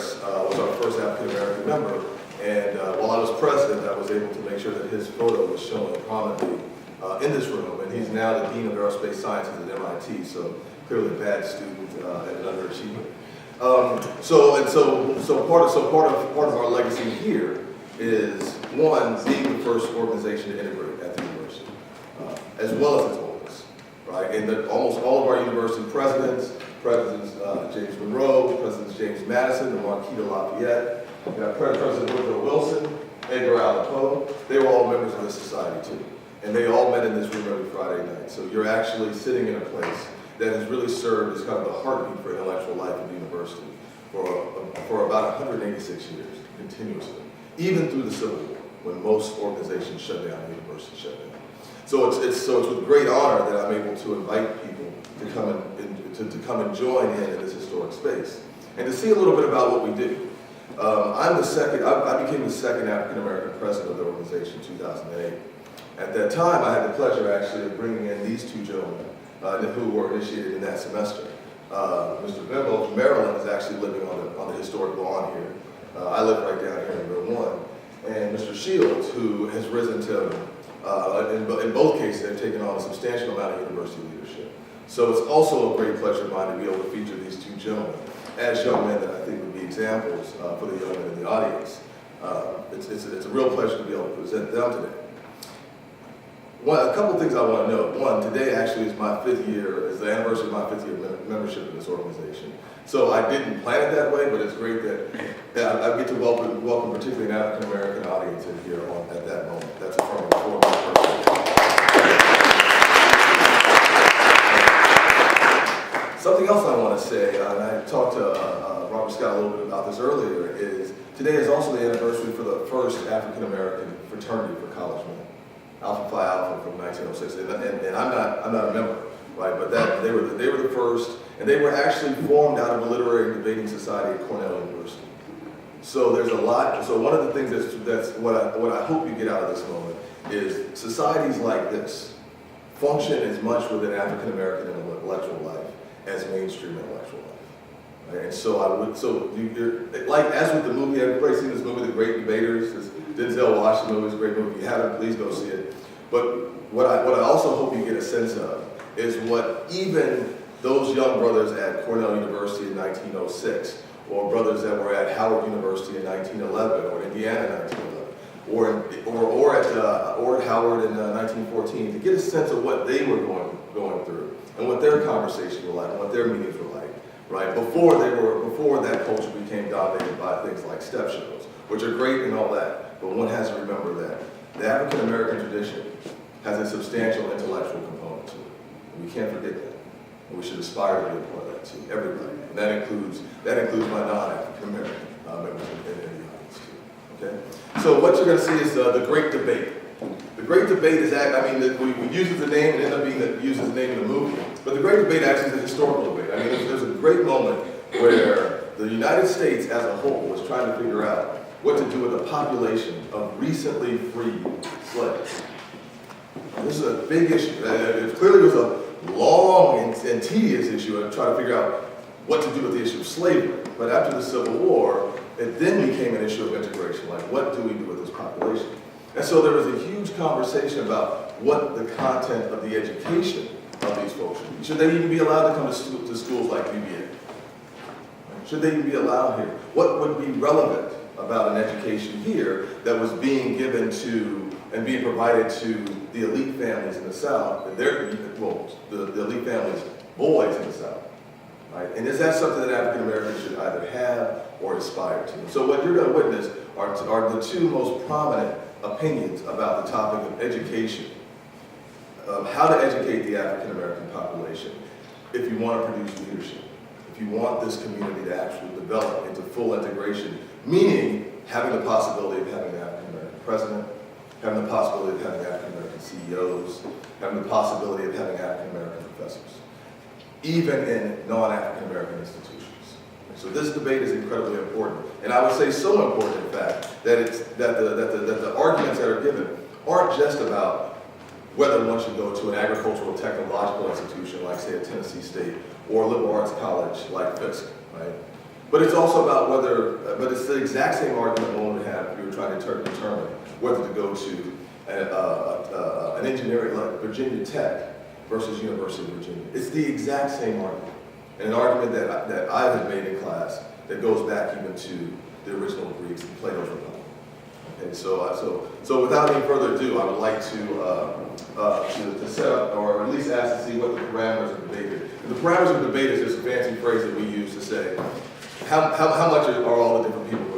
Harris was our first African-American member, and while I was president, I was able to make sure that his photo was shown prominently in this room, and he's now the Dean of Aerospace Sciences at MIT, so clearly a bad student and an underachiever. So part of our legacy here is, one, being the first organization to integrate at the university, as well as its oldest, right? And that almost all of our university presidents James Monroe, Presidents James Madison, and Marquis de Lafayette, President Woodrow Wilson, Edgar Allan Poe, they were all members of this society too. And they all met in this room every Friday night. So you're actually sitting in a place that has really served as kind of the heartbeat for intellectual life at the university for about 186 years, continuously, even through the Civil War, when most organizations shut down, the university shut down. So it's with great honor that I'm able to invite people to come and join in this historic space and to see a little bit about what we do. I became the second African-American president of the organization in 2008. At that time, I had the pleasure actually of bringing in these two gentlemen who were initiated in that semester. Mr. Bimbo from Maryland is actually living on the historic lawn here. I live right down here in room 1. And Mr. Shields, who has risen to, in both cases, have taken on a substantial amount of university leadership. So it's also a great pleasure of mine to be able to feature these two gentlemen as young men that I think would be examples for the young men in the audience. It's a real pleasure to be able to present them today. A couple things I want to note. One, today actually is the anniversary of my 5th year membership in this organization. So I didn't plan it that way, but it's great that I get to welcome particularly an African-American audience in here at that moment. That's affirming for me personally. Something else I want to say, and I talked to Robert Scott a little bit about this earlier, is today is also the anniversary for the first African-American fraternity for college men. Alpha Phi Alpha from 1906, and I'm not a member, right? But they were the first, and they were actually formed out of a literary and debating society at Cornell University. So there's a lot. So one of the things that's what I hope you get out of this moment is societies like this function as much within African American intellectual life as mainstream intellectual life. Right? And so you're like, as with the movie, everybody's seen this movie, The Great Debaters. This Denzel Washington movie is a great movie. If you haven't, please go see it. But what I also hope you get a sense of is what even those young brothers at Cornell University in 1906, or brothers that were at Howard University in 1911, or Indiana in 1911, or at Howard in 1914, to get a sense of what they were going through and what their conversations were like, and what their meetings were like, right? Before that culture became dominated by things like step shows, which are great and all that, but one has to remember that the African American tradition has a substantial intellectual component to it. And we can't forget that. And we should aspire to be a part of that too, everybody. And that includes my non-African American members in the audience too. Okay? So what you're going to see is the Great Debate. The Great Debate is, we use the name and end up being used as the name of the movie. But the Great Debate actually is a historical debate. I mean, there's a great moment where the United States as a whole was trying to figure out what to do with a population of recently freed slaves. And this is a big issue. It clearly was a long and tedious issue of trying to figure out what to do with the issue of slavery. But after the Civil War, it then became an issue of integration. Like, what do we do with this population? And so there was a huge conversation about what the content of the education of these folks should be. Should they even be allowed to come to schools like UVA? Should they even be allowed here? What would be relevant about an education here that was being given to and being provided to the elite families in the South, and the elite families' boys in the South, right? And is that something that African Americans should either have or aspire to? So what you're going to witness are the two most prominent opinions about the topic of education, how to educate the African American population if you want to produce leadership, if you want this community to actually develop into full integration, meaning having the possibility of having an African American president, having the possibility of having African American CEOs, having the possibility of having African American professors, even in non-African American institutions. So this debate is incredibly important, and I would say so important, in fact, that the arguments that are given aren't just about whether one should go to an agricultural technological institution like, say, a Tennessee State, or a liberal arts college like Fisk, right? But it's also about whether, but it's the exact same argument one would have if you were trying to determine whether to go to an engineering like Virginia Tech versus University of Virginia. It's the exact same argument. And an argument that I have made in class that goes back even to the original Greeks and Plato's Republic. Okay, so without any further ado, I would like to set up, or at least ask to see what the parameters of debate is. The parameters of debate is just a fancy phrase that we use to say how much are all the different people